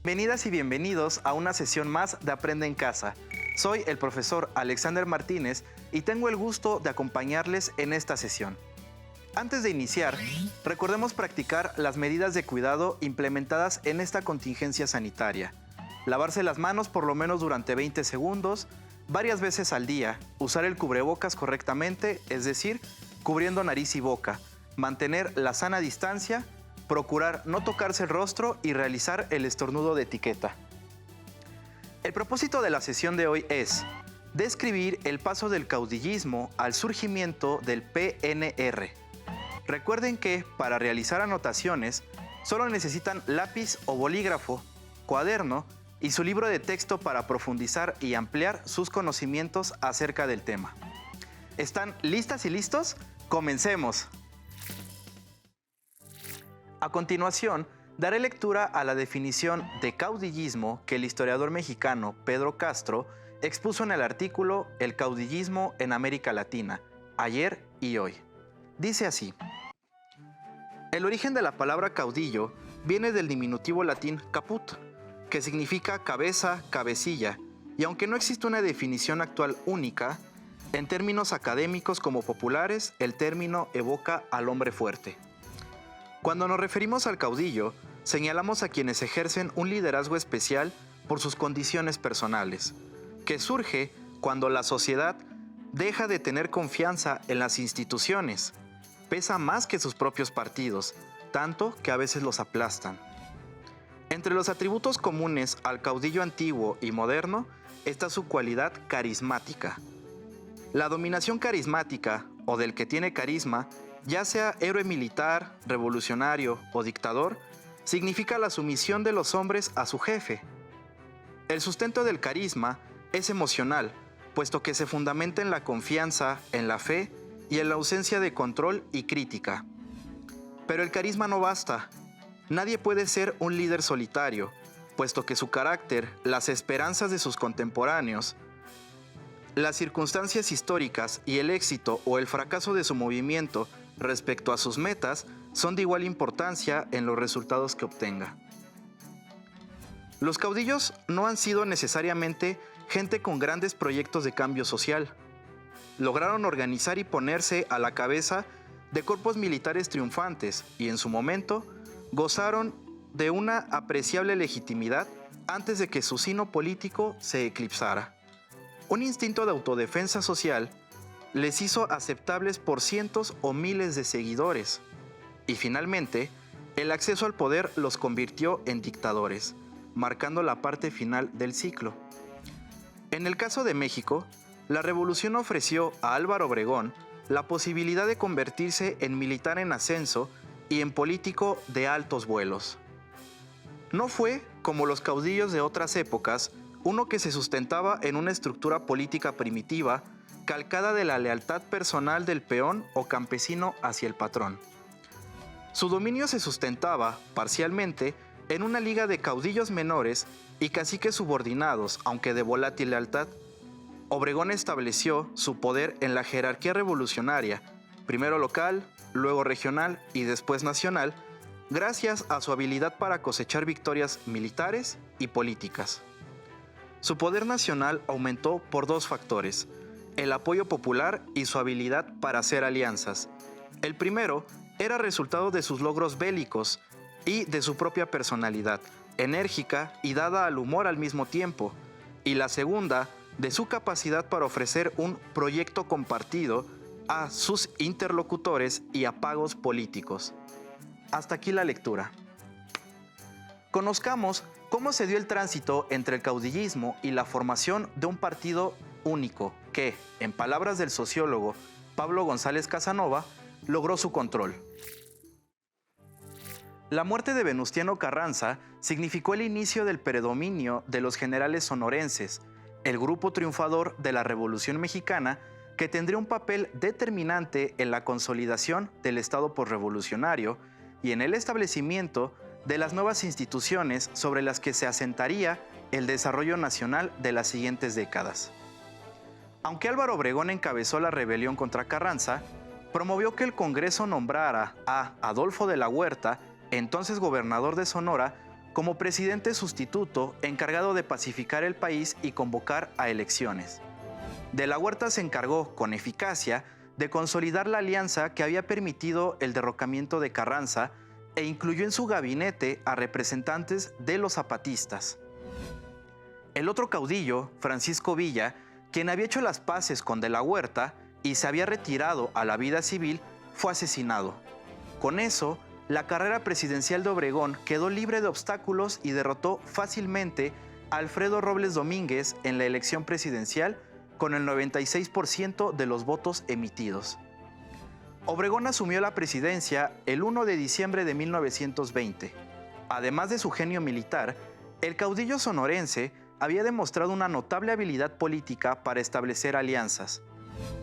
Bienvenidas y bienvenidos a una sesión más de Aprende en Casa. Soy el profesor Alexander Martínez y tengo el gusto de acompañarles en esta sesión. Antes de iniciar, recordemos practicar las medidas de cuidado implementadas en esta contingencia sanitaria. Lavarse las manos por lo menos durante 20 segundos, varias veces al día, usar el cubrebocas correctamente, es decir, cubriendo nariz y boca, mantener la sana distancia, procurar no tocarse el rostro y realizar el estornudo de etiqueta. El propósito de la sesión de hoy es describir el paso del caudillismo al surgimiento del PNR. Recuerden que para realizar anotaciones solo necesitan lápiz o bolígrafo, cuaderno y su libro de texto para profundizar y ampliar sus conocimientos acerca del tema. ¿Están listas y listos? ¡Comencemos! A continuación, daré lectura a la definición de caudillismo que el historiador mexicano Pedro Castro expuso en el artículo El caudillismo en América Latina, ayer y hoy. Dice así: el origen de la palabra caudillo viene del diminutivo latín caput, que significa cabeza, cabecilla, y aunque no existe una definición actual única, en términos académicos como populares, el término evoca al hombre fuerte. Cuando nos referimos al caudillo, señalamos a quienes ejercen un liderazgo especial por sus condiciones personales, que surge cuando la sociedad deja de tener confianza en las instituciones, pesa más que sus propios partidos, tanto que a veces los aplastan. Entre los atributos comunes al caudillo antiguo y moderno está su cualidad carismática. La dominación carismática, o del que tiene carisma, ya sea héroe militar, revolucionario o dictador, significa la sumisión de los hombres a su jefe. El sustento del carisma es emocional, puesto que se fundamenta en la confianza, en la fe y en la ausencia de control y crítica. Pero el carisma no basta. Nadie puede ser un líder solitario, puesto que su carácter, las esperanzas de sus contemporáneos, las circunstancias históricas y el éxito o el fracaso de su movimiento respecto a sus metas son de igual importancia en los resultados que obtenga. Los caudillos no han sido necesariamente gente con grandes proyectos de cambio social. Lograron organizar y ponerse a la cabeza de cuerpos militares triunfantes y en su momento gozaron de una apreciable legitimidad antes de que su sino político se eclipsara. Un instinto de autodefensa social les hizo aceptables por cientos o miles de seguidores. Y finalmente, el acceso al poder los convirtió en dictadores, marcando la parte final del ciclo. En el caso de México, la revolución ofreció a Álvaro Obregón la posibilidad de convertirse en militar en ascenso y en político de altos vuelos. No fue, como los caudillos de otras épocas, uno que se sustentaba en una estructura política primitiva, calcada de la lealtad personal del peón o campesino hacia el patrón. Su dominio se sustentaba, parcialmente, en una liga de caudillos menores y caciques subordinados, aunque de volátil lealtad. Obregón estableció su poder en la jerarquía revolucionaria, primero local, luego regional y después nacional, gracias a su habilidad para cosechar victorias militares y políticas. Su poder nacional aumentó por dos factores: el apoyo popular y su habilidad para hacer alianzas. El primero era resultado de sus logros bélicos y de su propia personalidad, enérgica y dada al humor al mismo tiempo, y la segunda, de su capacidad para ofrecer un proyecto compartido a sus interlocutores y a pagos políticos. Hasta aquí la lectura. Conozcamos cómo se dio el tránsito entre el caudillismo y la formación de un partido único que, en palabras del sociólogo Pablo González Casanova, logró su control. La muerte de Venustiano Carranza significó el inicio del predominio de los generales sonorenses, el grupo triunfador de la Revolución Mexicana que tendría un papel determinante en la consolidación del Estado posrevolucionario y en el establecimiento de las nuevas instituciones sobre las que se asentaría el desarrollo nacional de las siguientes décadas. Aunque Álvaro Obregón encabezó la rebelión contra Carranza, promovió que el Congreso nombrara a Adolfo de la Huerta, entonces gobernador de Sonora, como presidente sustituto encargado de pacificar el país y convocar a elecciones. De la Huerta se encargó, con eficacia, de consolidar la alianza que había permitido el derrocamiento de Carranza e incluyó en su gabinete a representantes de los zapatistas. El otro caudillo, Francisco Villa, quien había hecho las paces con De la Huerta y se había retirado a la vida civil, fue asesinado. Con eso, la carrera presidencial de Obregón quedó libre de obstáculos y derrotó fácilmente a Alfredo Robles Domínguez en la elección presidencial con el 96% de los votos emitidos. Obregón asumió la presidencia el 1 de diciembre de 1920. Además de su genio militar, el caudillo sonorense había demostrado una notable habilidad política para establecer alianzas.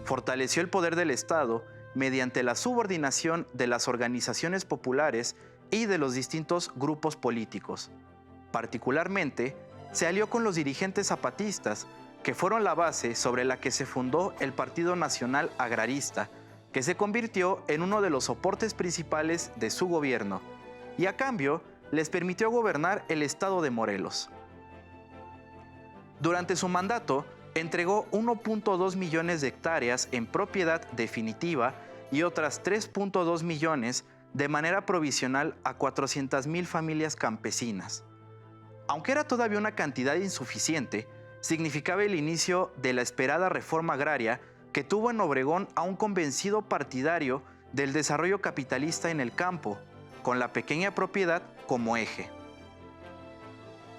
Fortaleció el poder del Estado mediante la subordinación de las organizaciones populares y de los distintos grupos políticos. Particularmente, se alió con los dirigentes zapatistas, que fueron la base sobre la que se fundó el Partido Nacional Agrarista, que se convirtió en uno de los soportes principales de su gobierno, y a cambio les permitió gobernar el estado de Morelos. Durante su mandato, entregó 1.2 millones de hectáreas en propiedad definitiva y otras 3.2 millones de manera provisional a 400,000 familias campesinas. Aunque era todavía una cantidad insuficiente, significaba el inicio de la esperada reforma agraria que tuvo en Obregón a un convencido partidario del desarrollo capitalista en el campo, con la pequeña propiedad como eje.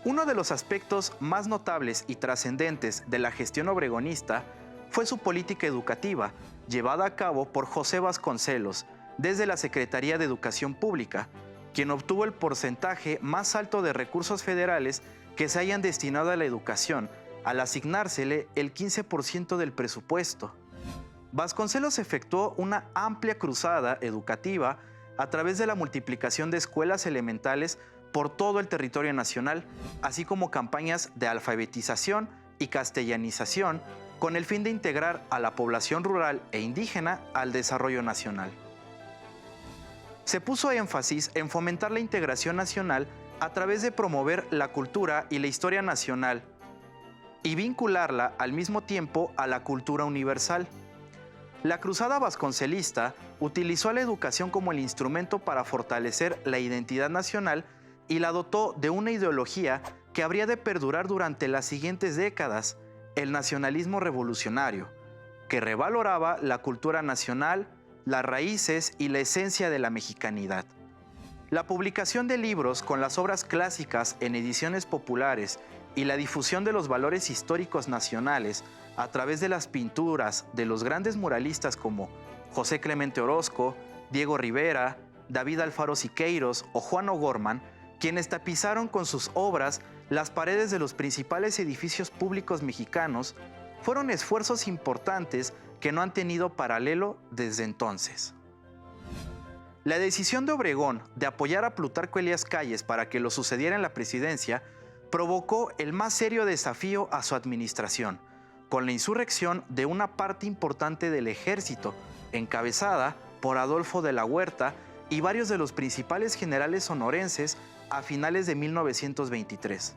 Uno de los aspectos más notables y trascendentes de la gestión obregonista fue su política educativa, llevada a cabo por José Vasconcelos desde la Secretaría de Educación Pública, quien obtuvo el porcentaje más alto de recursos federales que se hayan destinado a la educación, al asignársele el 15% del presupuesto. Vasconcelos efectuó una amplia cruzada educativa a través de la multiplicación de escuelas elementales por todo el territorio nacional, así como campañas de alfabetización y castellanización con el fin de integrar a la población rural e indígena al desarrollo nacional. Se puso énfasis en fomentar la integración nacional a través de promover la cultura y la historia nacional y vincularla al mismo tiempo a la cultura universal. La cruzada vasconcelista utilizó a la educación como el instrumento para fortalecer la identidad nacional y la dotó de una ideología que habría de perdurar durante las siguientes décadas, el nacionalismo revolucionario, que revaloraba la cultura nacional, las raíces y la esencia de la mexicanidad. La publicación de libros con las obras clásicas en ediciones populares y la difusión de los valores históricos nacionales a través de las pinturas de los grandes muralistas como José Clemente Orozco, Diego Rivera, David Alfaro Siqueiros o Juan O'Gorman, quienes tapizaron con sus obras las paredes de los principales edificios públicos mexicanos, fueron esfuerzos importantes que no han tenido paralelo desde entonces. La decisión de Obregón de apoyar a Plutarco Elías Calles para que lo sucediera en la presidencia provocó el más serio desafío a su administración, con la insurrección de una parte importante del ejército, encabezada por Adolfo de la Huerta y varios de los principales generales sonorenses a finales de 1923.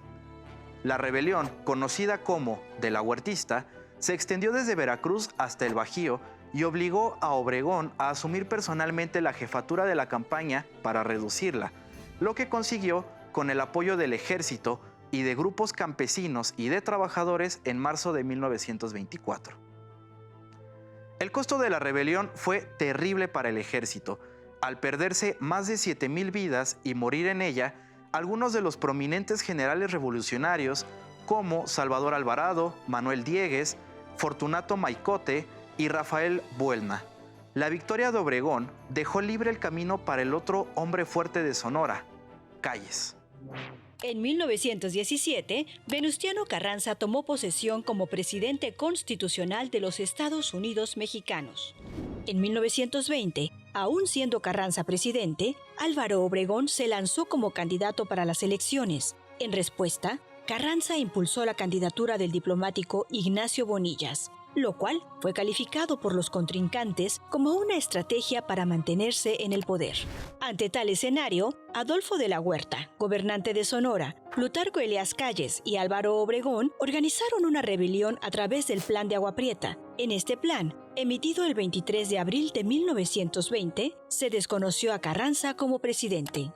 La rebelión, conocida como de la Huertista, se extendió desde Veracruz hasta el Bajío y obligó a Obregón a asumir personalmente la jefatura de la campaña para reducirla, lo que consiguió con el apoyo del ejército y de grupos campesinos y de trabajadores en marzo de 1924. El costo de la rebelión fue terrible para el ejército, al perderse más de 7,000 vidas y morir en ella algunos de los prominentes generales revolucionarios como Salvador Alvarado, Manuel Diegues, Fortunato Maicote y Rafael Buelna. La victoria de Obregón dejó libre el camino para el otro hombre fuerte de Sonora, Calles. En 1917, Venustiano Carranza tomó posesión como presidente constitucional de los Estados Unidos mexicanos. En 1920, aún siendo Carranza presidente, Álvaro Obregón se lanzó como candidato para las elecciones. En respuesta, Carranza impulsó la candidatura del diplomático Ignacio Bonillas, lo cual fue calificado por los contrincantes como una estrategia para mantenerse en el poder. Ante tal escenario, Adolfo de la Huerta, gobernante de Sonora, Plutarco Elías Calles y Álvaro Obregón organizaron una rebelión a través del Plan de Agua Prieta. En este plan, emitido el 23 de abril de 1920, se desconoció a Carranza como presidente.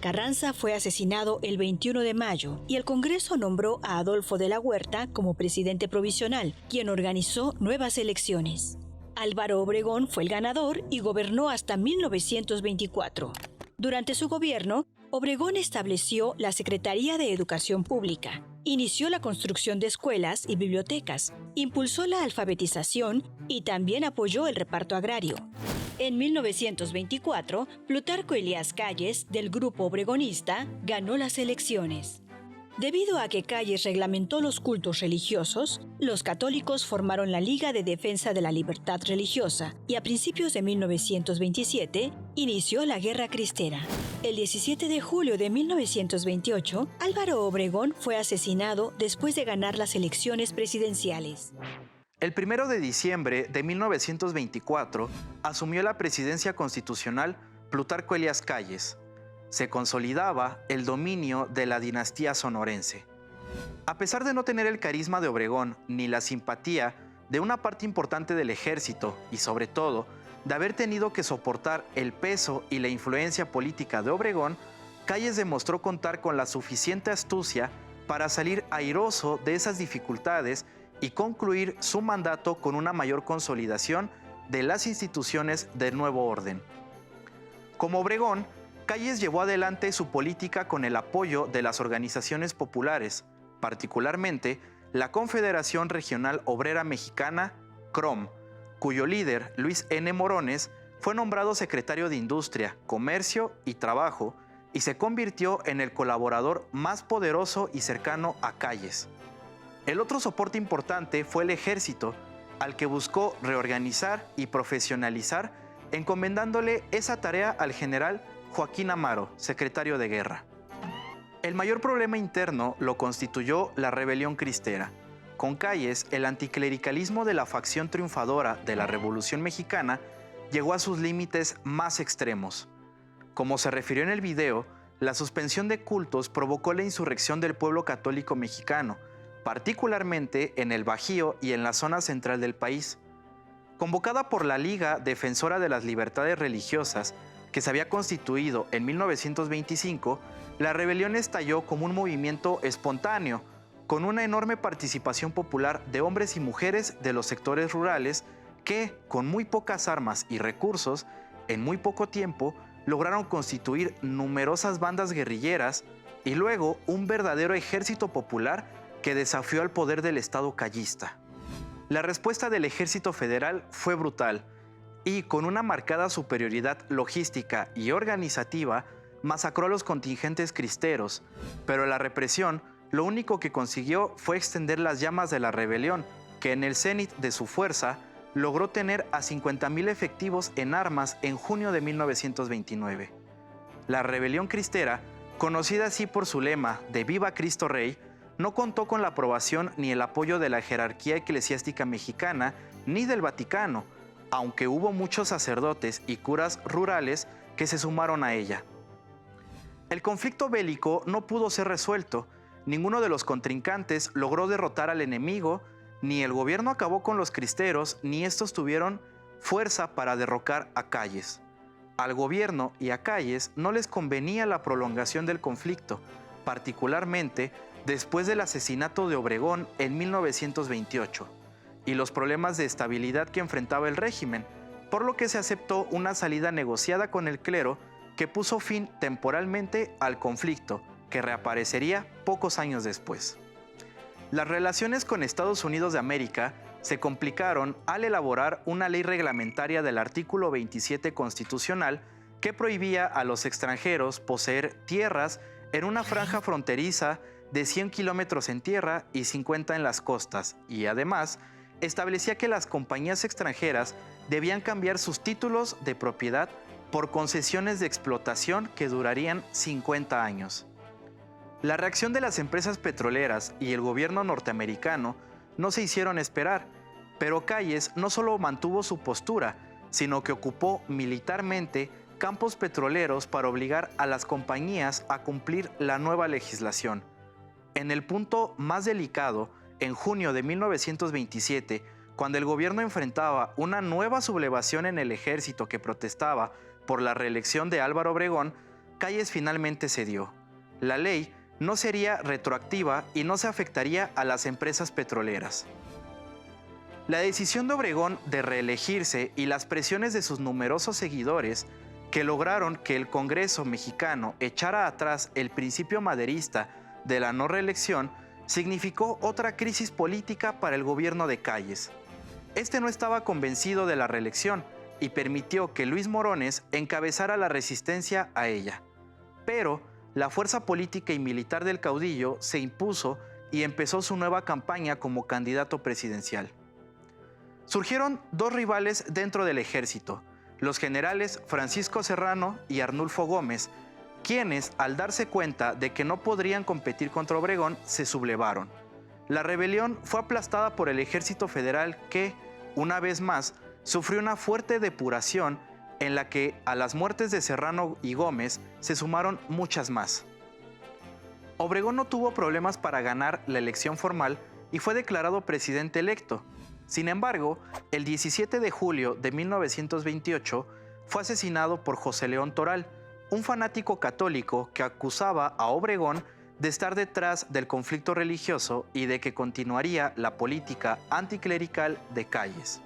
Carranza fue asesinado el 21 de mayo y el Congreso nombró a Adolfo de la Huerta como presidente provisional, quien organizó nuevas elecciones. Álvaro Obregón fue el ganador y gobernó hasta 1924. Durante su gobierno, Obregón estableció la Secretaría de Educación Pública, inició la construcción de escuelas y bibliotecas, impulsó la alfabetización y también apoyó el reparto agrario. En 1924, Plutarco Elías Calles, del grupo obregonista, ganó las elecciones. Debido a que Calles reglamentó los cultos religiosos, los católicos formaron la Liga de Defensa de la Libertad Religiosa y a principios de 1927 inició la Guerra Cristera. El 17 de julio de 1928, Álvaro Obregón fue asesinado después de ganar las elecciones presidenciales. El 1 de diciembre de 1924 asumió la presidencia constitucional Plutarco Elías Calles. Se consolidaba el dominio de la dinastía sonorense. A pesar de no tener el carisma de Obregón ni la simpatía de una parte importante del ejército y sobre todo de haber tenido que soportar el peso y la influencia política de Obregón, Calles demostró contar con la suficiente astucia para salir airoso de esas dificultades y concluir su mandato con una mayor consolidación de las instituciones del nuevo orden. Como Obregón, Calles llevó adelante su política con el apoyo de las organizaciones populares, particularmente la Confederación Regional Obrera Mexicana, CROM, cuyo líder, Luis N. Morones, fue nombrado secretario de Industria, Comercio y Trabajo y se convirtió en el colaborador más poderoso y cercano a Calles. El otro soporte importante fue el ejército, al que buscó reorganizar y profesionalizar, encomendándole esa tarea al general Joaquín Amaro, secretario de Guerra. El mayor problema interno lo constituyó la rebelión cristera. Con Calles, el anticlericalismo de la facción triunfadora de la Revolución Mexicana llegó a sus límites más extremos. Como se refirió en el video, la suspensión de cultos provocó la insurrección del pueblo católico mexicano, particularmente en el Bajío y en la zona central del país. Convocada por la Liga Defensora de las Libertades Religiosas, que se había constituido en 1925, la rebelión estalló como un movimiento espontáneo, con una enorme participación popular de hombres y mujeres de los sectores rurales que, con muy pocas armas y recursos, en muy poco tiempo, lograron constituir numerosas bandas guerrilleras y luego un verdadero ejército popular que desafió al poder del Estado callista. La respuesta del Ejército Federal fue brutal y, con una marcada superioridad logística y organizativa, masacró a los contingentes cristeros, pero la represión lo único que consiguió fue extender las llamas de la rebelión, que en el cenit de su fuerza logró tener a 50,000 efectivos en armas en junio de 1929. La rebelión cristera, conocida así por su lema de Viva Cristo Rey, no contó con la aprobación ni el apoyo de la jerarquía eclesiástica mexicana ni del Vaticano, aunque hubo muchos sacerdotes y curas rurales que se sumaron a ella. El conflicto bélico no pudo ser resuelto, ninguno de los contrincantes logró derrotar al enemigo, ni el gobierno acabó con los cristeros, ni estos tuvieron fuerza para derrocar a Calles. Al gobierno y a Calles no les convenía la prolongación del conflicto, particularmente después del asesinato de Obregón en 1928 y los problemas de estabilidad que enfrentaba el régimen, por lo que se aceptó una salida negociada con el clero que puso fin temporalmente al conflicto, que reaparecería pocos años después. Las relaciones con Estados Unidos de América se complicaron al elaborar una ley reglamentaria del artículo 27 constitucional que prohibía a los extranjeros poseer tierras en una franja fronteriza de 100 kilómetros en tierra y 50 en las costas, y además establecía que las compañías extranjeras debían cambiar sus títulos de propiedad por concesiones de explotación que durarían 50 años. La reacción de las empresas petroleras y el gobierno norteamericano no se hicieron esperar, Pero Calles no solo mantuvo su postura, sino que ocupó militarmente campos petroleros para obligar a las compañías a cumplir la nueva legislación. En el punto más delicado, en junio de 1927, cuando el gobierno enfrentaba una nueva sublevación en el ejército que protestaba por la reelección de Álvaro Obregón, Calles finalmente cedió. La ley no sería retroactiva y no se afectaría a las empresas petroleras. La decisión de Obregón de reelegirse y las presiones de sus numerosos seguidores que lograron que el Congreso mexicano echara atrás el principio maderista de la no reelección significó otra crisis política para el gobierno de Calles. Este no estaba convencido de la reelección y permitió que Luis Morones encabezara la resistencia a ella. Pero la fuerza política y militar del caudillo se impuso y empezó su nueva campaña como candidato presidencial. Surgieron dos rivales dentro del ejército, los generales Francisco Serrano y Arnulfo Gómez, quienes, al darse cuenta de que no podrían competir contra Obregón, se sublevaron. La rebelión fue aplastada por el ejército federal que, una vez más, sufrió una fuerte depuración en la que a las muertes de Serrano y Gómez se sumaron muchas más. Obregón no tuvo problemas para ganar la elección formal y fue declarado presidente electo. Sin embargo, el 17 de julio de 1928 fue asesinado por José León Toral, un fanático católico que acusaba a Obregón de estar detrás del conflicto religioso y de que continuaría la política anticlerical de Calles.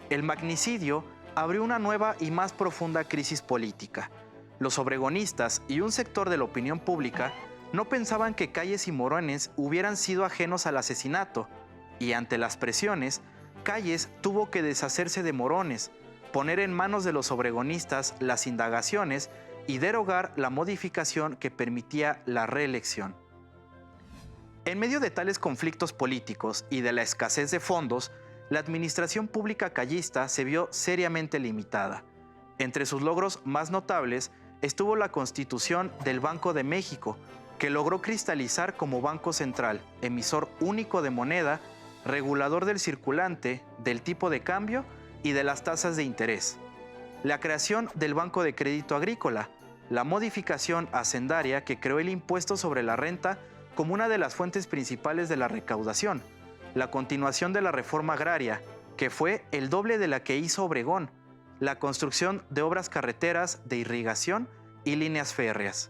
El magnicidio abrió una nueva y más profunda crisis política. Los obregonistas y un sector de la opinión pública no pensaban que Calles y Morones hubieran sido ajenos al asesinato, y ante las presiones, Calles tuvo que deshacerse de Morones, poner en manos de los obregonistas las indagaciones y derogar la modificación que permitía la reelección. En medio de tales conflictos políticos y de la escasez de fondos, la administración pública callista se vio seriamente limitada. Entre sus logros más notables estuvo la constitución del Banco de México, que logró cristalizar como banco central, emisor único de moneda, regulador del circulante, del tipo de cambio y de las tasas de interés. La creación del Banco de Crédito Agrícola, la modificación hacendaria que creó el impuesto sobre la renta como una de las fuentes principales de la recaudación, la continuación de la reforma agraria, que fue el doble de la que hizo Obregón, la construcción de obras carreteras, de irrigación y líneas férreas.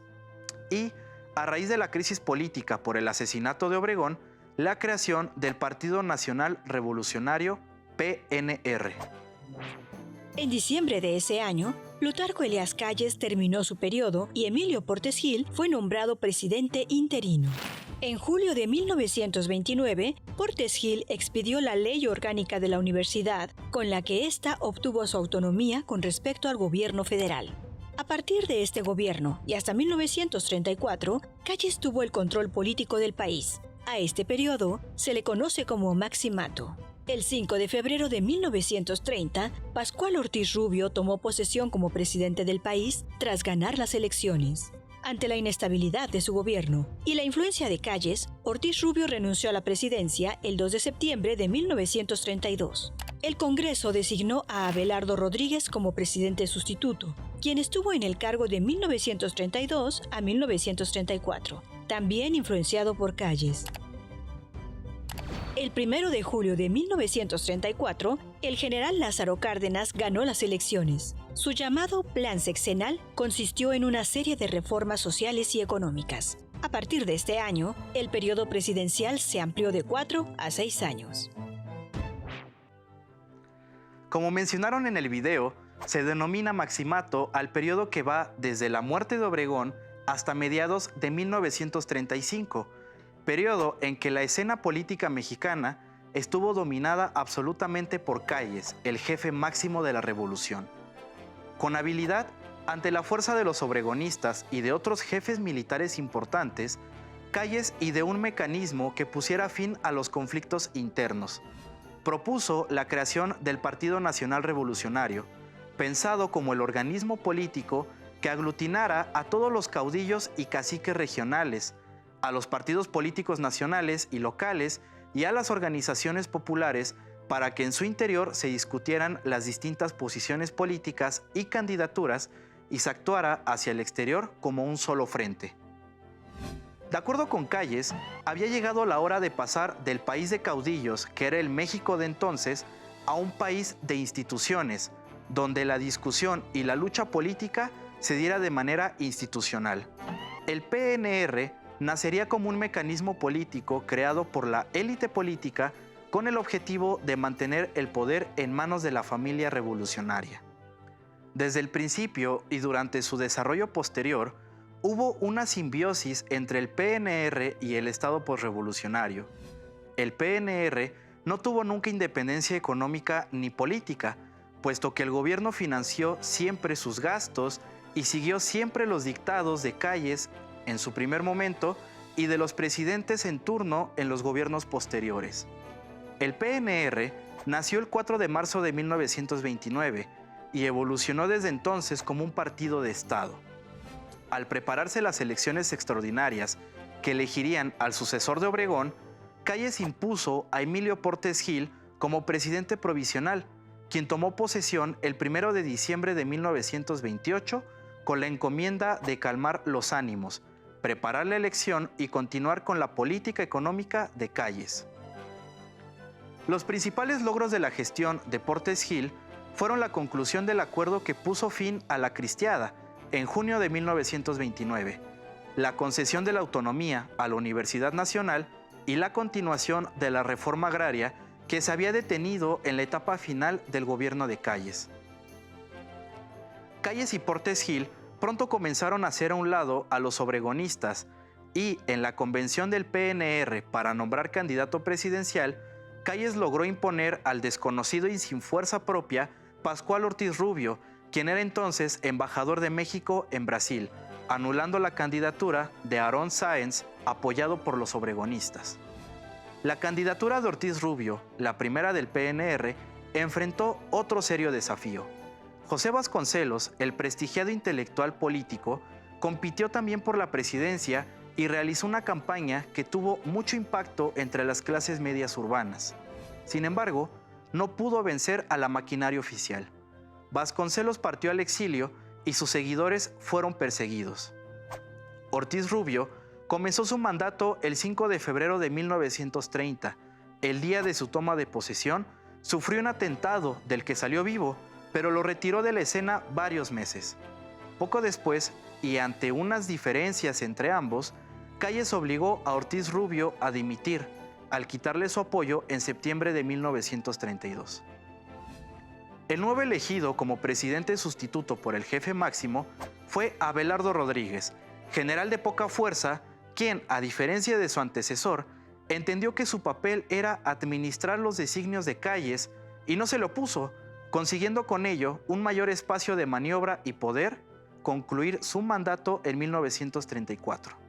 Y, a raíz de la crisis política por el asesinato de Obregón, la creación del Partido Nacional Revolucionario, PNR. En diciembre de ese año, Plutarco Elías Calles terminó su periodo y Emilio Portes Gil fue nombrado presidente interino. En julio de 1929, Portes Gil expidió la Ley Orgánica de la Universidad, con la que ésta obtuvo su autonomía con respecto al gobierno federal. A partir de este gobierno y hasta 1934, Calles tuvo el control político del país. A este periodo se le conoce como Maximato. El 5 de febrero de 1930, Pascual Ortiz Rubio tomó posesión como presidente del país tras ganar las elecciones. Ante la inestabilidad de su gobierno y la influencia de Calles, Ortiz Rubio renunció a la presidencia el 2 de septiembre de 1932. El Congreso designó a Abelardo Rodríguez como presidente sustituto, quien estuvo en el cargo de 1932 a 1934, también influenciado por Calles. El 1 de julio de 1934, el general Lázaro Cárdenas ganó las elecciones. Su llamado Plan Sexenal consistió en una serie de reformas sociales y económicas. A partir de este año, el periodo presidencial se amplió de 4 a 6 años. Como mencionaron en el video, se denomina Maximato al periodo que va desde la muerte de Obregón hasta mediados de 1935, periodo en que la escena política mexicana estuvo dominada absolutamente por Calles, el jefe máximo de la revolución. Con habilidad, ante la fuerza de los obregonistas y de otros jefes militares importantes, Calles ideó un mecanismo que pusiera fin a los conflictos internos. Propuso la creación del Partido Nacional Revolucionario, pensado como el organismo político que aglutinara a todos los caudillos y caciques regionales, a los partidos políticos nacionales y locales y a las organizaciones populares para que en su interior se discutieran las distintas posiciones políticas y candidaturas y se actuara hacia el exterior como un solo frente. De acuerdo con Calles, había llegado la hora de pasar del país de caudillos, que era el México de entonces, a un país de instituciones, donde la discusión y la lucha política se diera de manera institucional. El PNR nacería como un mecanismo político creado por la élite política con el objetivo de mantener el poder en manos de la familia revolucionaria. Desde el principio y durante su desarrollo posterior, hubo una simbiosis entre el PNR y el Estado posrevolucionario. El PNR no tuvo nunca independencia económica ni política, puesto que el gobierno financió siempre sus gastos y siguió siempre los dictados de Calles en su primer momento y de los presidentes en turno en los gobiernos posteriores. El PNR nació el 4 de marzo de 1929 y evolucionó desde entonces como un partido de Estado. Al prepararse las elecciones extraordinarias que elegirían al sucesor de Obregón, Calles impuso a Emilio Portes Gil como presidente provisional, quien tomó posesión el 1 de diciembre de 1928 con la encomienda de calmar los ánimos, preparar la elección y continuar con la política económica de Calles. Los principales logros de la gestión de Portes Gil fueron la conclusión del acuerdo que puso fin a la Cristiada en junio de 1929, la concesión de la autonomía a la Universidad Nacional y la continuación de la reforma agraria que se había detenido en la etapa final del gobierno de Calles. Calles y Portes Gil pronto comenzaron a hacer a un lado a los obregonistas y en la convención del PNR para nombrar candidato presidencial, Calles logró imponer al desconocido y sin fuerza propia Pascual Ortiz Rubio, quien era entonces embajador de México en Brasil, anulando la candidatura de Aarón Sáenz, apoyado por los obregonistas. La candidatura de Ortiz Rubio, la primera del PNR, enfrentó otro serio desafío. José Vasconcelos, el prestigiado intelectual político, compitió también por la presidencia y realizó una campaña que tuvo mucho impacto entre las clases medias urbanas. Sin embargo, no pudo vencer a la maquinaria oficial. Vasconcelos partió al exilio y sus seguidores fueron perseguidos. Ortiz Rubio comenzó su mandato el 5 de febrero de 1930. El día de su toma de posesión, sufrió un atentado del que salió vivo, pero lo retiró de la escena varios meses. Poco después, y ante unas diferencias entre ambos, Calles obligó a Ortiz Rubio a dimitir, al quitarle su apoyo en septiembre de 1932. El nuevo elegido como presidente sustituto por el jefe máximo fue Abelardo Rodríguez, general de poca fuerza, quien, a diferencia de su antecesor, entendió que su papel era administrar los designios de Calles y no se lo opuso, consiguiendo con ello un mayor espacio de maniobra y poder concluir su mandato en 1934.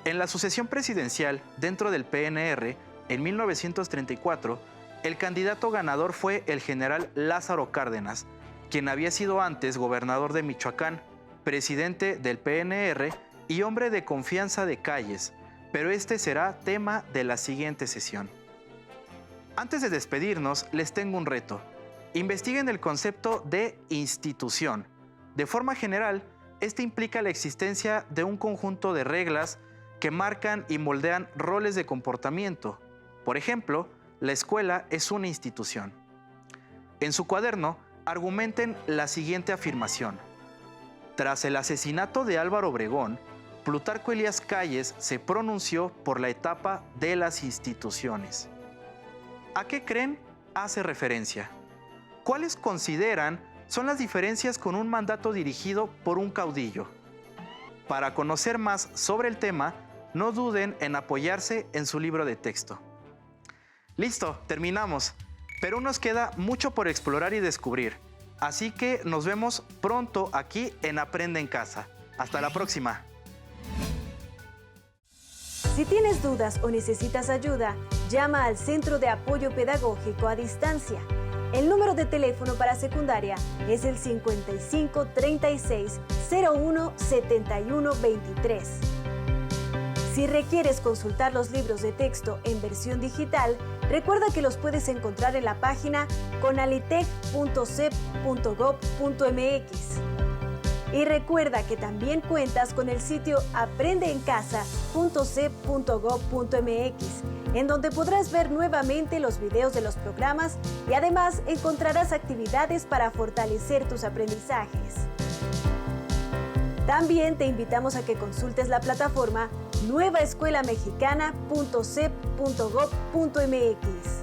En la sucesión presidencial dentro del PNR, en 1934, el candidato ganador fue el general Lázaro Cárdenas, quien había sido antes gobernador de Michoacán, presidente del PNR y hombre de confianza de Calles, pero este será tema de la siguiente sesión. Antes de despedirnos, les tengo un reto. Investiguen el concepto de institución. De forma general, este implica la existencia de un conjunto de reglas que marcan y moldean roles de comportamiento. Por ejemplo, la escuela es una institución. En su cuaderno, argumenten la siguiente afirmación. Tras el asesinato de Álvaro Obregón, Plutarco Elías Calles se pronunció por la etapa de las instituciones. ¿A qué creen hace referencia? ¿Cuáles consideran son las diferencias con un mandato dirigido por un caudillo? Para conocer más sobre el tema, no duden en apoyarse en su libro de texto. Listo, terminamos, pero aún nos queda mucho por explorar y descubrir, así que nos vemos pronto aquí en Aprende en Casa. Hasta la próxima. Si tienes dudas o necesitas ayuda, llama al Centro de Apoyo Pedagógico a Distancia. El número de teléfono para secundaria es el 55 36 01 71 23. Si requieres consultar los libros de texto en versión digital, recuerda que los puedes encontrar en la página conalitec.cep.gov.mx. Y recuerda que también cuentas con el sitio aprendeencasa.cep.gov.mx, en donde podrás ver nuevamente los videos de los programas y además encontrarás actividades para fortalecer tus aprendizajes. También te invitamos a que consultes la plataforma nuevaescuelamexicana.cep.gov.mx.